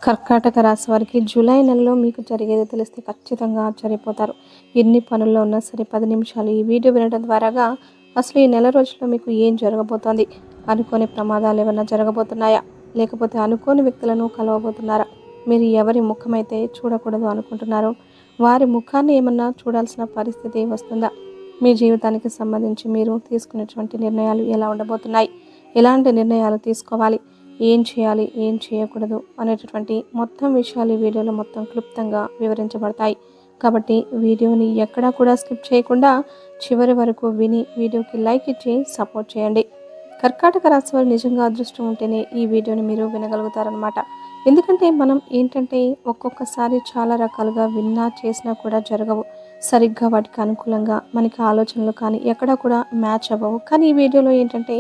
కర్కాటక రాశి వారికి జూలై నెలలో మీకు జరిగేది తెలిస్తే ఖచ్చితంగా ఆశ్చర్యపోతారు. ఎన్ని పనుల్లో ఉన్నా సరే 10 నిమిషాలు ఈ వీడియో వినడం ద్వారాగా అసలు ఈ నెల రోజుల్లో మీకు ఏం జరగబోతోంది? అనుకోని ప్రమాదాలు ఏమైనా జరగబోతున్నాయా? లేకపోతే అనుకోని వ్యక్తులను కలవబోతున్నారా? మీరు ఎవరి ముఖమైతే చూడకూడదు అనుకుంటున్నారో వారి ముఖాన్ని ఏమన్నా చూడాల్సిన పరిస్థితి వస్తుందా? మీ జీవితానికి సంబంధించి మీరు తీసుకునేటువంటి నిర్ణయాలు ఎలా ఉండబోతున్నాయి? ఎలాంటి నిర్ణయాలు తీసుకోవాలి? ఏం చేయాలి, ఏం చేయకూడదు అనేటటువంటి మొత్తం విషయాలు ఈ వీడియోలో మొత్తం క్లుప్తంగా వివరించబడతాయి. కాబట్టి వీడియోని ఎక్కడా కూడా స్కిప్ చేయకుండా చివరి వరకు విని వీడియోకి లైక్ ఇచ్చి సపోర్ట్ చేయండి. కర్కాటక రాశి వారు నిజంగా అదృష్టం ఉంటేనే ఈ వీడియోని మీరు వినగలుగుతారనమాట. ఎందుకంటే మనం ఏంటంటే ఒక్కొక్కసారి చాలా రకాలుగా విన్నా చేసినా కూడా జరగవు. సరిగ్గా వాటికి అనుకూలంగా మనకి ఆలోచనలు కానీ ఎక్కడా కూడా మ్యాచ్ అవ్వవు. కానీ ఈ వీడియోలో ఏంటంటే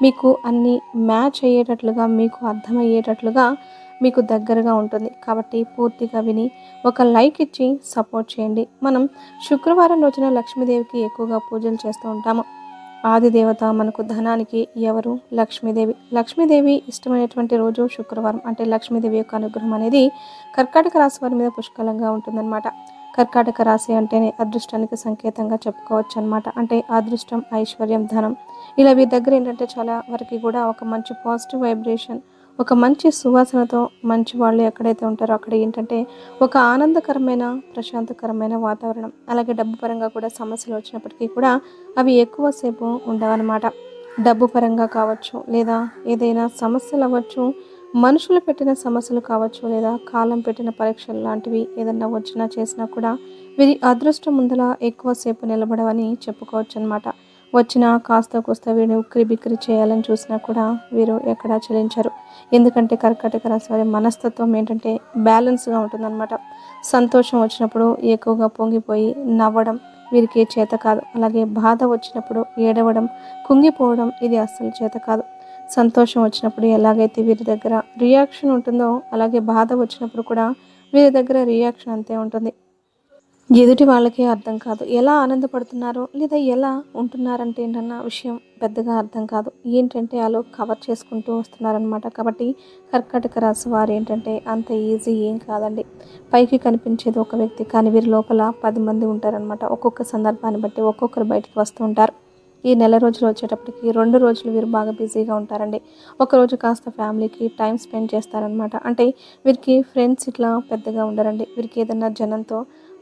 మీకు అన్నీ మ్యాచ్ అయ్యేటట్లుగా మీకు అర్థమయ్యేటట్లుగా మీకు దగ్గరగా ఉంటుంది. కాబట్టి పూర్తిగా విని ఒక లైక్ ఇచ్చి సపోర్ట్ చేయండి. మనం శుక్రవారం రోజున లక్ష్మీదేవికి ఎక్కువగా పూజలు చేస్తూ ఉంటాము. ఆది దేవత మనకు ధనానికి ఎవరు? లక్ష్మీదేవి. లక్ష్మీదేవి ఇష్టమైనటువంటి రోజు శుక్రవారం. అంటే లక్ష్మీదేవి యొక్క అనుగ్రహం అనేది కర్కాటక రాశి వారి మీద పుష్కలంగా ఉంటుందన్నమాట. కర్కాటక రాశి అంటేనే అదృష్టానికి సంకేతంగా చెప్పుకోవచ్చు అనమాట. అంటే అదృష్టం, ఐశ్వర్యం, ధనం ఇలా వీరి దగ్గర ఏంటంటే చాలా వరకు కూడా ఒక మంచి పాజిటివ్ వైబ్రేషన్, ఒక మంచి సువాసనతో మంచి వాళ్ళు ఎక్కడైతే ఉంటారో అక్కడ ఏంటంటే ఒక ఆనందకరమైన ప్రశాంతకరమైన వాతావరణం. అలాగే డబ్బు పరంగా కూడా సమస్యలు వచ్చినప్పటికీ కూడా అవి ఎక్కువసేపు ఉండవన్నమాట. డబ్బు పరంగా కావచ్చు, లేదా ఏదైనా సమస్యలు అవ్వచ్చు, మనుషులు పెట్టిన సమస్యలు కావచ్చు, లేదా కాలం పెట్టిన పరీక్షలు లాంటివి ఏదన్నా వచ్చినా చేసినా కూడా వీరి అదృష్టం ముందల ఎక్కువసేపు నిలబడవని చెప్పుకోవచ్చు అనమాట. వచ్చినా కాస్త కూస్త వీడిని ఉక్కిరి బిక్కిరి చేయాలని చూసినా కూడా వీరు ఎక్కడా చలించరు. ఎందుకంటే కర్కాటక రాశి వారి మనస్తత్వం ఏంటంటే బ్యాలెన్స్గా ఉంటుందన్నమాట. సంతోషం వచ్చినప్పుడు ఎక్కువగా పొంగిపోయి నవ్వడం వీరికి చేత కాదు. అలాగే బాధ వచ్చినప్పుడు ఏడవడం, కుంగిపోవడం ఇది అస్సలు చేత కాదు. సంతోషం వచ్చినప్పుడు ఎలాగైతే వీరి దగ్గర రియాక్షన్ ఉంటుందో అలాగే బాధ వచ్చినప్పుడు కూడా వీరి దగ్గర రియాక్షన్ అంతే ఉంటుంది. ఎదుటి వాళ్ళకి అర్థం కాదు. ఎలా ఆనందపడుతున్నారో లేదా ఎలా ఉంటున్నారంటే ఏంటన్న విషయం పెద్దగా అర్థం కాదు. ఏంటంటే అలా కవర్ చేసుకుంటూ వస్తున్నారనమాట. కాబట్టి కర్కాటక రాశి వారు ఏంటంటే అంత ఈజీ ఏం కాదండి. పైకి కనిపించేది ఒక వ్యక్తి కానీ వీరి లోపల 10 మంది ఉంటారనమాట. ఒక్కొక్క సందర్భాన్ని బట్టి ఒక్కొక్కరు బయటికి వస్తూ ఉంటారు. ఈ నెల రోజులు వచ్చేటప్పటికి 2 రోజులు వీరు బాగా బిజీగా ఉంటారండి. ఒకరోజు కాస్త ఫ్యామిలీకి టైం స్పెండ్ చేస్తారనమాట. అంటే వీరికి ఫ్రెండ్స్ ఇట్లా పెద్దగా ఉండరండి. వీరికి ఏదైనా జనంతో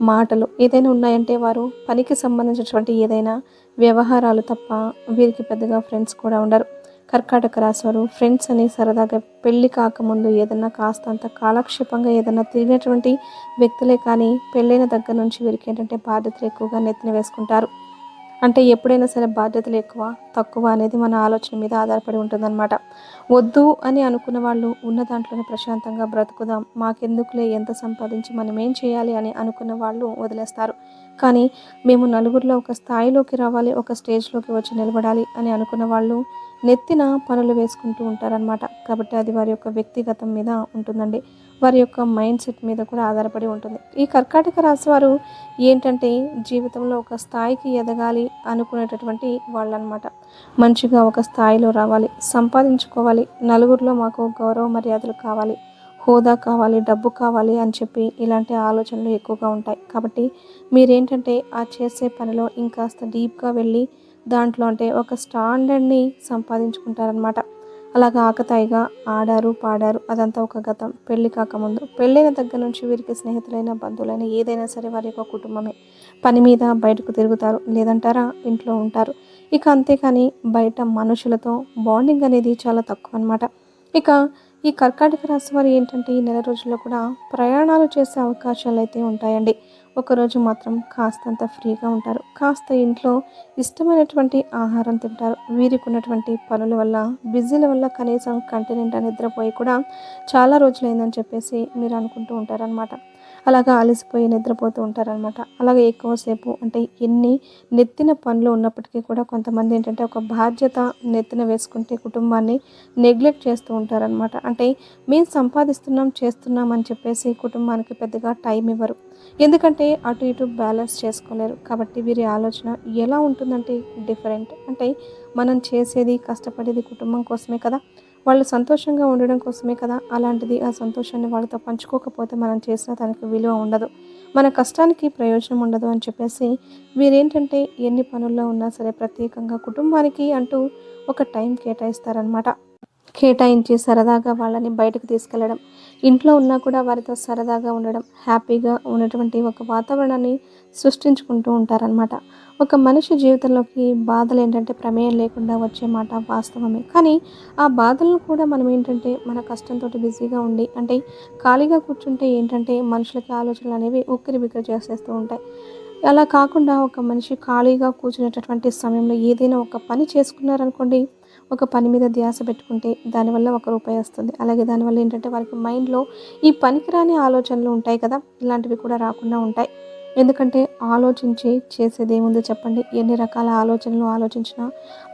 మాటలు ఏదైనా ఉన్నాయంటే వారు పనికి సంబంధించినటువంటి ఏదైనా వ్యవహారాలు తప్ప వీరికి పెద్దగా ఫ్రెండ్స్ కూడా ఉండరు. కర్కాటక రాశి వారు ఫ్రెండ్స్ అని సరదాగా పెళ్లి కాకముందు ఏదన్నా కాస్తంత కాలక్షేపంగా ఏదన్నా తిరిగినటువంటి వ్యక్తులే కానీ పెళ్ళైన దగ్గర నుంచి వీరికి ఏంటంటే బాధ్యతలు ఎక్కువగా నెత్తిన వేసుకుంటారు. అంటే ఎప్పుడైనా సరే బాధ్యతలు ఎక్కువ తక్కువ అనేది మన ఆలోచన మీద ఆధారపడి ఉంటుందన్నమాట. వద్దు అని అనుకున్న వాళ్ళు ఉన్న దాంట్లోనే ప్రశాంతంగా బ్రతుకుదాం, మాకెందుకులే ఎంత సంపాదించి మనం ఏం చేయాలి అని అనుకున్న వాళ్ళు వదిలేస్తారు. కానీ మేము నలుగురిలో ఒక స్థాయిలోకి రావాలి, ఒక స్టేజ్లోకి వచ్చి నిలబడాలి అని అనుకున్న వాళ్ళు నెత్తిన పనులు వేసుకుంటూ ఉంటారనమాట. కాబట్టి అది వారి యొక్క వ్యక్తిగతం మీద ఉంటుందండి. వారి యొక్క మైండ్ సెట్ మీద కూడా ఆధారపడి ఉంటుంది. ఈ కర్కాటక రాశి వారు ఏంటంటే జీవితంలో ఒక స్థాయికి ఎదగాలి అనుకునేటటువంటి వాళ్ళనమాట. మంచిగా ఒక స్థాయిలో రావాలి, సంపాదించుకోవాలి, నలుగురిలో మాకు గౌరవ మర్యాదలు కావాలి, హోదా కావాలి, డబ్బు కావాలి అని చెప్పి ఇలాంటి ఆలోచనలు ఎక్కువగా ఉంటాయి. కాబట్టి మీరేంటంటే ఆ చేసే పనిలో ఇంకాస్త డీప్గా వెళ్ళి దాంట్లో అంటే ఒక స్టాండర్డ్ని సంపాదించుకుంటారనమాట. అలాగా ఆకతాయిగా ఆడారు పాడారు అదంతా ఒక గతం. పెళ్లి కాకముందు పెళ్ళైన దగ్గర నుంచి వీరికి స్నేహితులైన బంధువులైన ఏదైనా సరే వారి యొక్క కుటుంబమే. పని మీద బయటకు తిరుగుతారు, లేదంటారా ఇంట్లో ఉంటారు. ఇక అంతేకాని బయట మనుషులతో బాండింగ్ అనేది చాలా తక్కువ అనమాట. ఇక ఈ కర్కాటక రాశి వారు ఏంటంటే ఈ నెల రోజుల్లో కూడా ప్రయాణాలు చేసే అవకాశాలు అయితే ఉంటాయండి. ఒకరోజు మాత్రం కాస్తంత ఫ్రీగా ఉంటారు, కాస్త ఇంట్లో ఇష్టమైనటువంటి ఆహారం తింటారు. వీరికి ఉన్నటువంటి పనుల వల్ల బిజీల వల్ల కనీసం కంటి నిండా నిద్రపోయి కూడా చాలా రోజులైందని చెప్పేసి మీరు అనుకుంటూ ఉంటారనమాట. అలాగా అలసిపోయి నిద్రపోతూ ఉంటారనమాట. అలాగే ఎక్కువసేపు అంటే ఎన్ని నెత్తిన పనులు ఉన్నప్పటికీ కూడా కొంతమంది ఏంటంటే ఒక బాధ్యత నెత్తిన వేసుకుంటే కుటుంబాన్ని నెగ్లెక్ట్ చేస్తూ ఉంటారనమాట. అంటే మేము సంపాదిస్తున్నాం చేస్తున్నాం అని చెప్పేసి కుటుంబానికి పెద్దగా టైం ఇవ్వరు. ఎందుకంటే అటు ఇటు బ్యాలెన్స్ చేసుకోలేరు. కాబట్టి వీరి ఆలోచన ఎలా ఉంటుందంటే డిఫరెంట్. అంటే మనం చేసేది కష్టపడేది కుటుంబం కోసమే కదా. వాళ్ళు సంతోషంగా ఉండడం కోసమే కదా. అలాంటిది ఆ సంతోషాన్ని వాళ్ళతో పంచుకోకపోతే మనం చేసిన దానికి విలువ ఉండదు, మన కష్టానికి ప్రయోజనం ఉండదు అని చెప్పేసి వీరేంటంటే ఎన్ని పనుల్లో ఉన్నా సరే ప్రత్యేకంగా కుటుంబానికి అంటూ ఒక టైం కేటాయిస్తారనమాట. కేటాయించి సరదాగా వాళ్ళని బయటకు తీసుకెళ్ళడం, ఇంట్లో ఉన్నా కూడా వారితో సరదాగా ఉండడం, హ్యాపీగా ఉన్నటువంటి ఒక వాతావరణాన్ని సృష్టించుకుంటూ ఉంటారనమాట. ఒక మనిషి జీవితంలోకి బాధలు ఏంటంటే ప్రమేయం లేకుండా వచ్చే మాట వాస్తవమే. కానీ ఆ బాధలను కూడా మనం ఏంటంటే మన కష్టంతో బిజీగా ఉండి అంటే ఖాళీగా కూర్చుంటే ఏంటంటే మనుషులకి ఆలోచనలు అనేవి ఉక్కిరి బిక్కిరి చేసేస్తూ ఉంటాయి. అలా కాకుండా ఒక మనిషి ఖాళీగా కూర్చునేటటువంటి సమయంలో ఏదైనా ఒక పని చేసుకున్నారనుకోండి, ఒక పని మీద ధ్యాస పెట్టుకుంటే దానివల్ల ఒక రూపాయి వస్తుంది. అలాగే దానివల్ల ఏంటంటే వారికి మైండ్‌లో ఈ పనికిరాని ఆలోచనలు ఉంటాయి కదా, ఇలాంటివి కూడా రాకుండా ఉంటాయి. ఎందుకంటే ఆలోచించి చేసేదేముంది చెప్పండి? ఎన్ని రకాల ఆలోచనలు ఆలోచించినా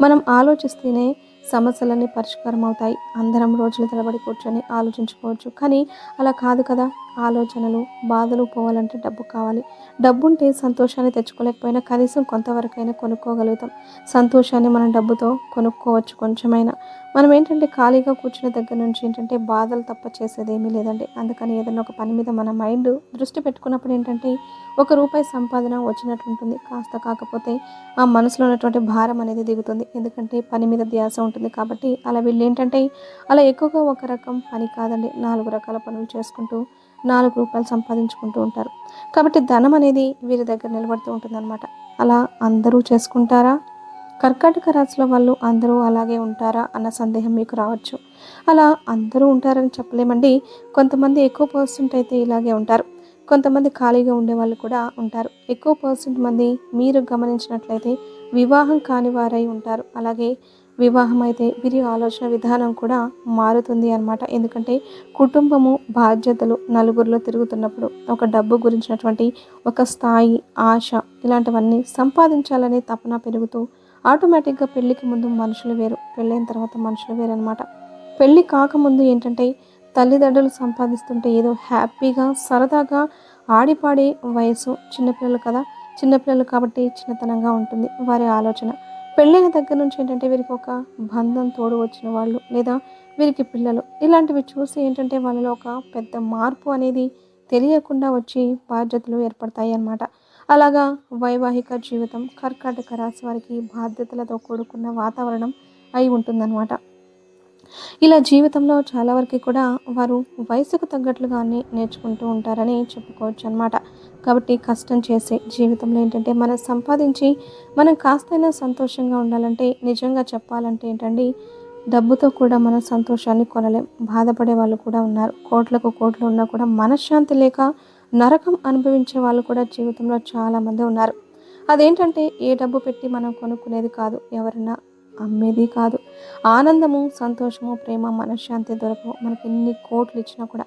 మనం ఆలోచిస్తేనే సమస్యలన్నీ పరిష్కారం అవుతాయి. అందరం రోజుల తరబడి కూర్చొని ఆలోచించుకోవచ్చు. కానీ అలా కాదు కదా! ఆలోచనలు, బాధలు పోవాలంటే డబ్బు కావాలి. డబ్బుంటే సంతోషాన్ని తెచ్చుకోలేకపోయినా కనీసం కొంతవరకైనా కొనుక్కోగలుగుతాం. సంతోషాన్ని మనం డబ్బుతో కొనుక్కోవచ్చు కొంచెమైనా. మనం ఏంటంటే ఖాళీగా కూర్చునే దగ్గర నుంచి ఏంటంటే బాధలు తప్ప చేసేదేమీ లేదండి. అందుకని ఏదైనా ఒక పని మీద మన మైండ్ దృష్టి పెట్టుకున్నప్పుడు ఏంటంటే ఒక రూపాయి సంపాదన వచ్చినట్లుంటుంది. కాస్త కాకపోతే ఆ మనసులో ఉన్నటువంటి భారం అనేది దిగుతుంది. ఎందుకంటే పని మీద ధ్యాస ఉంటుంది కాబట్టి అలా వీళ్ళేంటంటే అలా ఎక్కువగా ఒక రకం పని కాదండి. 4 రకాల పనులు చేసుకుంటూ రూ. 4 సంపాదించుకుంటూ ఉంటారు. కాబట్టి ధనం అనేది వీరి దగ్గర నిలబడుతూ ఉంటుందన్నమాట. అలా అందరూ చేసుకుంటారా? కర్కాటక రాశిలో వాళ్ళు అందరూ అలాగే ఉంటారా అన్న సందేహం మీకు రావచ్చు. అలా అందరూ ఉంటారని చెప్పలేమండి. కొంతమంది ఎక్కువ పర్సెంట్ అయితే ఇలాగే ఉంటారు. కొంతమంది ఖాళీగా ఉండేవాళ్ళు కూడా ఉంటారు. ఎక్కువ పర్సెంట్ మంది మీరు గమనించినట్లయితే వివాహం కాని వారై ఉంటారు. అలాగే వివాహం అయితే వీరి ఆలోచన విధానం కూడా మారుతుంది అన్నమాట. ఎందుకంటే కుటుంబము, బాధ్యతలు నలుగురిలో తిరుగుతున్నప్పుడు ఒక డబ్బు గురించినటువంటి ఒక స్థాయి, ఆశ ఇలాంటివన్నీ సంపాదించాలనే తపన పెరుగుతూ ఆటోమేటిక్‌గా పెళ్ళికి ముందు మనుషులు వేరు, పెళ్ళైన తర్వాత మనుషులు వేరనమాట. పెళ్ళి కాకముందు ఏంటంటే తల్లిదండ్రులు సంపాదిస్తుంటే ఏదో హ్యాపీగా, సరదాగా ఆడిపాడే వయసు. చిన్నపిల్లలు కదా! చిన్నపిల్లలు కాబట్టి చిన్నతనంగా ఉంటుంది వారి ఆలోచన. పెళ్ళైన దగ్గర నుంచి ఏంటంటే వీరికి ఒక బంధం తోడు వచ్చిన వాళ్ళు లేదా వీరికి పిల్లలు ఇలాంటివి చూసి ఏంటంటే వాళ్ళలో ఒక పెద్ద మార్పు అనేది తెలియకుండా వచ్చి బాధ్యతలు ఏర్పడతాయి అన్నమాట. అలాగా వైవాహిక జీవితం కర్కాటక రాశి వారికి బాధ్యతలతో కూడుకున్న వాతావరణం అయి ఉంటుందన్నమాట. ఇలా జీవితంలో చాలా వరకు కూడా వారు వయసుకు తగ్గట్లుగానే నేర్చుకుంటూ ఉంటారని చెప్పుకోవచ్చు అనమాట. కాబట్టి కష్టం చేసే జీవితంలో ఏంటంటే మనం సంపాదించి మనం కాస్తైనా సంతోషంగా ఉండాలంటే నిజంగా చెప్పాలంటే ఏంటండి, డబ్బుతో కూడా మనం సంతోషాన్ని కొనలేం. బాధపడే వాళ్ళు కూడా ఉన్నారు. కోట్లకు కోట్లు ఉన్నా కూడా మనశ్శాంతి లేక నరకం అనుభవించే వాళ్ళు కూడా జీవితంలో చాలామంది ఉన్నారు. అదేంటంటే ఏ డబ్బు పెట్టి మనం కొనుక్కునేది కాదు, ఎవరన్నా అమ్మేది కాదు. ఆనందము, సంతోషము, ప్రేమ, మనశ్శాంతి దొరకవు మనకి ఎన్ని కోట్లు ఇచ్చినా కూడా.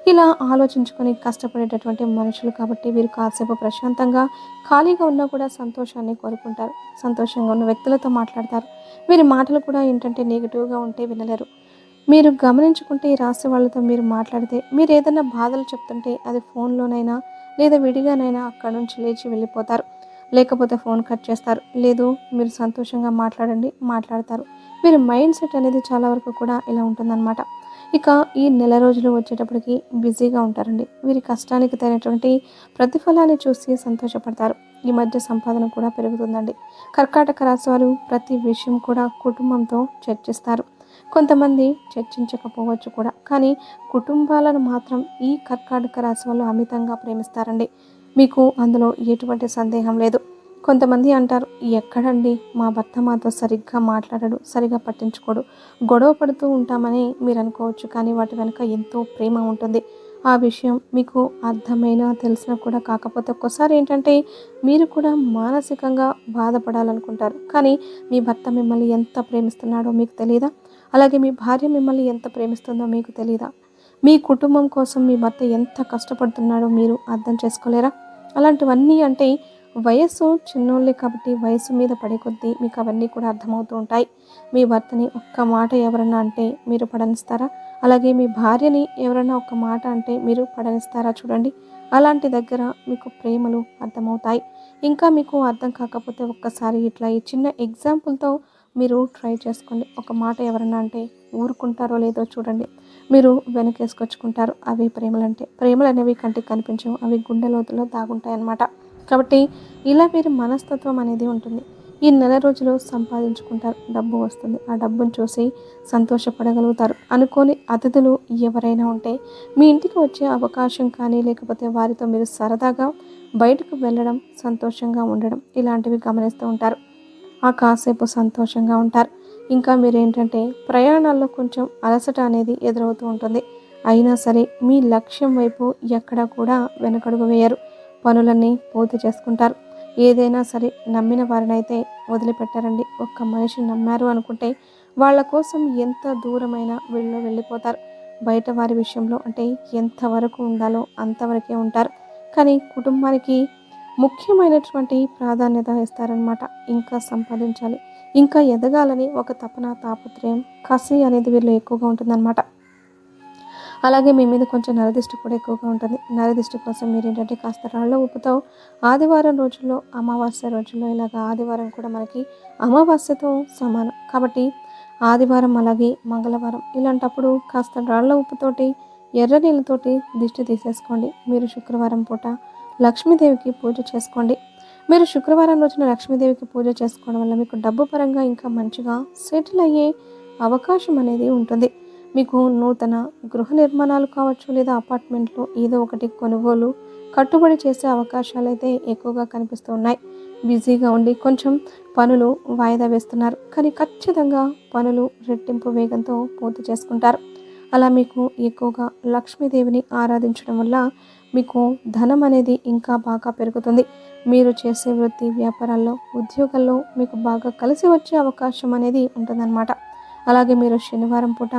ఇలా ఆలోచించుకొని కష్టపడేటటువంటి మనుషులు కాబట్టి వీరు కాసేపు ప్రశాంతంగా ఖాళీగా ఉన్నా కూడా సంతోషాన్ని కోరుకుంటారు. సంతోషంగా ఉన్న వ్యక్తులతో మాట్లాడతారు. వీరి మాటలు కూడా ఏంటంటే నెగిటివ్‌గా ఉంటే వినలేరు. మీరు గమనించుకుంటే ఈ రాశి వాళ్ళతో మీరు మాట్లాడితే మీరు ఏదైనా బాధలు చెప్తుంటే అది ఫోన్‌లోనైనా లేదా విడిగానైనా అక్కడి నుంచి లేచి వెళ్ళిపోతారు. లేకపోతే ఫోన్ కట్ చేస్తారు. లేదు మీరు సంతోషంగా మాట్లాడండి, మాట్లాడతారు. వీరి మైండ్ సెట్ అనేది చాలా వరకు కూడా ఇలా ఉంటుందన్నమాట. ఇక ఈ నెల రోజులు వచ్చేటప్పటికి బిజీగా ఉంటారండి. వీరి కష్టానికి తగినటువంటి ప్రతిఫలాన్ని చూసి సంతోషపడతారు. ఈ మధ్య సంపాదన కూడా పెరుగుతుందండి. కర్కాటక రాశి వారు ప్రతి విషయం కూడా కుటుంబంతో చర్చిస్తారు. కొంతమంది చర్చించకపోవచ్చు కూడా. కానీ కుటుంబాలను మాత్రం ఈ కర్కాటక రాశి వాళ్ళు అమితంగా ప్రేమిస్తారండి. మీకు అందులో ఎటువంటి సందేహం లేదు. కొంతమంది అంటారు, ఎక్కడండి మా భర్త మాతో సరిగ్గా మాట్లాడడు, సరిగ్గా పట్టించుకోడు, గొడవ పడుతూ ఉంటామని మీరు అనుకోవచ్చు. కానీ వాటి వెనుక ఎంతో ప్రేమ ఉంటుంది. ఆ విషయం మీకు అర్థమైనా తెలిసినా కూడా కాకపోతే ఒక్కోసారి ఏంటంటే మీరు కూడా మానసికంగా బాధపడాలనుకుంటారు. కానీ మీ భర్త మిమ్మల్ని ఎంత ప్రేమిస్తున్నాడో మీకు తెలీదా? అలాగే మీ భార్య మిమ్మల్ని ఎంత ప్రేమిస్తుందో మీకు తెలీదా? మీ కుటుంబం కోసం మీ భర్త ఎంత కష్టపడుతున్నాడో మీరు అర్థం చేసుకోలేరా? అలాంటివన్నీ అంటే వయస్సు చిన్నోళ్ళే కాబట్టి వయస్సు మీద పడే కొద్దీ మీకు అవన్నీ కూడా అర్థమవుతూ ఉంటాయి. మీ భర్తని ఒక్క మాట ఎవరన్నా అంటే మీరు పడనిస్తారా? అలాగే మీ భార్యని ఎవరైనా ఒక్క మాట అంటే మీరు పడనిస్తారా చూడండి. అలాంటి దగ్గర మీకు ప్రేమలు అర్థమవుతాయి. ఇంకా మీకు అర్థం కాకపోతే ఒక్కసారి ఇట్లా ఈ చిన్న ఎగ్జాంపుల్‌తో మీరు ట్రై చేసుకోండి. ఒక మాట ఎవరన్నా అంటే ఊరుకుంటారో లేదో చూడండి. మీరు వెనకేసుకొచ్చుకుంటారు. అవి ప్రేమలంటే. ప్రేమలు అనేవి కంటికి కనిపించవు. అవి గుండె లోతులో దాగుంటాయన్నమాట. కాబట్టి ఇలా మీరు మనస్తత్వం అనేది ఉంటుంది. ఈ నెల రోజులు సంపాదించుకుంటారు. డబ్బు వస్తుంది. ఆ డబ్బును చూసి సంతోషపడగలుగుతారు. అనుకోని అతిథులు ఎవరైనా ఉంటే మీ ఇంటికి వచ్చే అవకాశం కానీ, లేకపోతే వారితో మీరు సరదాగా బయటకు వెళ్ళడం, సంతోషంగా ఉండడం ఇలాంటివి గమనిస్తూ ఉంటారు. ఆ కాసేపు సంతోషంగా ఉంటారు. ఇంకా మీరేంటంటే ప్రయాణాల్లో కొంచెం అలసట అనేది ఎదురవుతూ ఉంటుంది. అయినా సరే మీ లక్ష్యం వైపు ఎక్కడా కూడా వెనకడుగు వేయరు. పనులన్నీ పూర్తి చేసుకుంటారు. ఏదైనా సరే నమ్మిన వారినైతే వదిలిపెట్టారండి. ఒక్క మనిషిని నమ్మారు అనుకుంటే వాళ్ళ కోసం ఎంత దూరమైనా వెళ్ళిపోతారు. బయట వారి విషయంలో అంటే ఎంతవరకు ఉండాలో అంతవరకే ఉంటారు. కానీ కుటుంబానికి ముఖ్యమైనటువంటి ప్రాధాన్యత ఇస్తారనమాట. ఇంకా సంపాదించాలి, ఇంకా ఎదగాలని ఒక తపన, తాపత్రయం, కసి అనేది వీళ్ళు ఎక్కువగా ఉంటుందన్నమాట. అలాగే మీ మీద కొంచెం నరదిష్టి కూడా ఎక్కువగా ఉంటుంది. నరదిష్టి కోసం మీరేంటంటే కాస్త రాళ్ళ ఉప్పుతో ఆదివారం రోజుల్లో, అమావాస్య రోజుల్లో ఇలాగ ఆదివారం కూడా మనకి అమావాస్యతో సమానం. కాబట్టి ఆదివారం అలాగే మంగళవారం ఇలాంటప్పుడు కాస్త రాళ్ళ ఉప్పుతోటి, ఎర్ర నీళ్ళతోటి దిష్టి తీసేసుకోండి. మీరు శుక్రవారం పూట లక్ష్మీదేవికి పూజ చేసుకోండి. మీరు శుక్రవారం రోజున లక్ష్మీదేవికి పూజ చేసుకోవడం వల్ల మీకు డబ్బు పరంగా ఇంకా మంచిగా సెటిల్ అయ్యే అవకాశం అనేది ఉంటుంది. మీకు నూతన గృహ నిర్మాణాలు కావచ్చు, లేదా అపార్ట్మెంట్లో ఏదో ఒకటి కొనుగోలు, కట్టుబడి చేసే అవకాశాలు అయితే ఎక్కువగా కనిపిస్తూ ఉన్నాయి. బిజీగా ఉండి కొంచెం పనులు వాయిదా వేస్తున్నారు, కానీ ఖచ్చితంగా పనులు రెట్టింపు వేగంతో పూర్తి చేసుకుంటారు. అలా మీకు ఎక్కువగా లక్ష్మీదేవిని ఆరాధించడం వల్ల మీకు ధనం అనేది ఇంకా బాగా పెరుగుతుంది. మీరు చేసే వృత్తి వ్యాపారాల్లో, ఉద్యోగాల్లో మీకు బాగా కలిసి వచ్చే అవకాశం అనేది ఉంటుందన్నమాట. అలాగే మీరు శనివారం పూట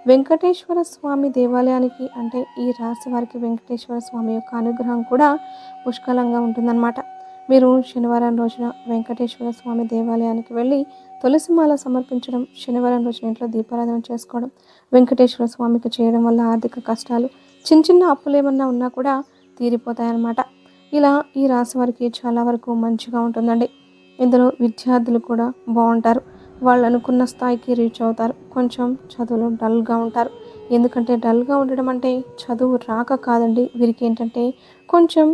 వెంకటేశ్వర స్వామి దేవాలయానికి, అంటే ఈ రాశి వారికి వెంకటేశ్వర స్వామి యొక్క అనుగ్రహం కూడా పుష్కలంగా ఉంటుందన్నమాట. మీరు శనివారం రోజున వెంకటేశ్వర స్వామి దేవాలయానికి వెళ్ళి తులసిమాల సమర్పించడం, శనివారం రోజున ఇంట్లో దీపారాధన చేసుకోవడం, వెంకటేశ్వర స్వామికి చేయడం వల్ల ఆర్థిక కష్టాలు, చిన్న చిన్న అప్పులు ఏమన్నా ఉన్నా కూడా తీరిపోతాయన్నమాట. ఇలా ఈ రాశి వారికి చాలా వరకు మంచిగా ఉంటుందండి. ఇందులో విద్యార్థులు కూడా బాగుంటారు. వాళ్ళు అనుకున్న స్థాయికి రీచ్ అవుతారు. కొంచెం చదువులో డల్గా ఉంటారు. ఎందుకంటే డల్గా ఉండడం అంటే చదువు రాక కాదండి. వీరికి ఏంటంటే కొంచెం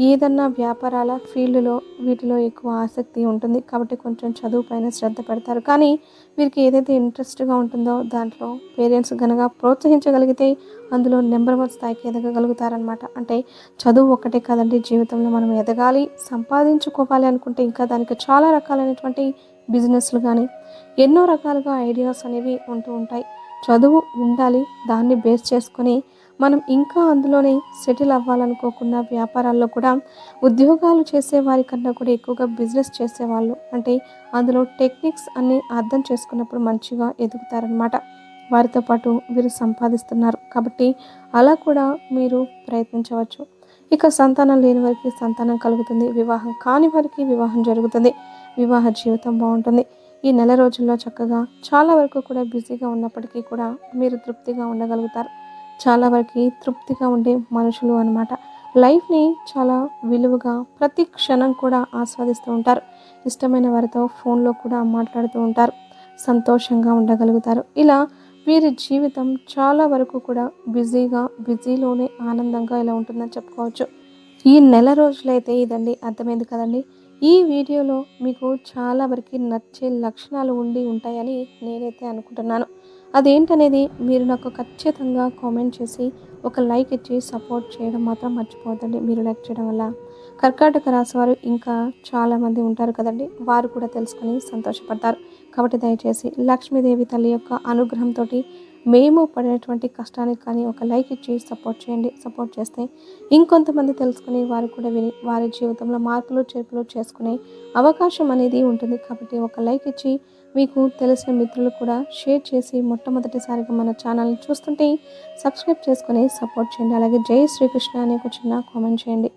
ఏదన్నా వ్యాపారాల ఫీల్డ్లో వీటిలో ఎక్కువ ఆసక్తి ఉంటుంది. కాబట్టి కొంచెం చదువు పైన శ్రద్ధ పెడతారు. కానీ వీరికి ఏదైతే ఇంట్రెస్ట్గా ఉంటుందో దాంట్లో పేరెంట్స్ గనక ప్రోత్సహించగలిగితే అందులో నెంబర్ 1 స్థాయికి ఎదగగలుగుతారనమాట. అంటే చదువు ఒక్కటే కాదండి, జీవితంలో మనం ఎదగాలి, సంపాదించుకోవాలి అనుకుంటే ఇంకా దానికి చాలా రకాలైనటువంటి బిజినెస్లు కానీ ఎన్నో రకాలుగా ఐడియాస్ అనేవి ఉంటూ ఉంటాయి. చదువు ఉండాలి, దాన్ని బేస్ చేసుకొని మనం ఇంకా అందులోనే సెటిల్ అవ్వాలనుకోకుండా వ్యాపారాల్లో కూడా ఉద్యోగాలు చేసే వారికన్నా కూడా ఎక్కువగా బిజినెస్ చేసేవాళ్ళు, అంటే అందులో టెక్నిక్స్ అన్నీ అర్థం చేసుకున్నప్పుడు మంచిగా ఎదుగుతారనమాట. వారితో పాటు వీరు సంపాదిస్తున్నారు కాబట్టి అలా కూడా మీరు ప్రయత్నించవచ్చు. ఇక సంతానం లేని వారికి సంతానం కలుగుతుంది. వివాహం కాని వారికి వివాహం జరుగుతుంది. వివాహ జీవితం బాగుంటుంది. ఈ నెల రోజుల్లో చక్కగా చాలా వరకు కూడా బిజీగా ఉన్నప్పటికీ కూడా మీరు తృప్తిగా ఉండగలుగుతారు. చాలా వరకు తృప్తిగా ఉండే మనుషులు అనమాట. లైఫ్ని చాలా విలువగా ప్రతి క్షణం కూడా ఆస్వాదిస్తూ ఉంటారు. ఇష్టమైన వారితో ఫోన్లో కూడా మాట్లాడుతూ ఉంటారు. సంతోషంగా ఉండగలుగుతారు. ఇలా వీరి జీవితం చాలా వరకు కూడా బిజీలోనే ఆనందంగా ఇలా ఉంటుందని చెప్పుకోవచ్చు. ఈ నెల రోజులైతే ఇదండి, అర్థమైంది కదండి. ఈ వీడియోలో మీకు చాలా వరకు నచ్చే లక్షణాలు ఉంటాయని నేనైతే అనుకుంటున్నాను. అదేంటనేది మీరు నాకు ఖచ్చితంగా కామెంట్ చేసి ఒక లైక్ ఇచ్చి సపోర్ట్ చేయడం మాత్రం మర్చిపోవద్దండి. మీరు లైక్ చేయడం వల్ల కర్కాటక రాశి వారు ఇంకా చాలామంది ఉంటారు కదండి, వారు కూడా తెలుసుకొని సంతోషపడతారు. కాబట్టి దయచేసి లక్ష్మీదేవి తల్లి యొక్క అనుగ్రహంతో మేము పడినటువంటి కష్టానికి కానీ ఒక లైక్ ఇచ్చి సపోర్ట్ చేయండి. సపోర్ట్ చేస్తే ఇంకొంతమంది తెలుసుకుని వారు కూడా విని వారి జీవితంలో మార్పులు చేర్పులు చేసుకునే అవకాశం అనేది ఉంటుంది. కాబట్టి ఒక లైక్ ఇచ్చి మీకు తెలిసిన మిత్రులు కూడా షేర్ చేసి మొట్టమొదటిసారిగా మన ఛానల్ని చూస్తుంటే సబ్స్క్రైబ్ చేసుకుని సపోర్ట్ చేయండి. అలాగే జై శ్రీకృష్ణ అనే ఒక చిన్న కామెంట్ చేయండి.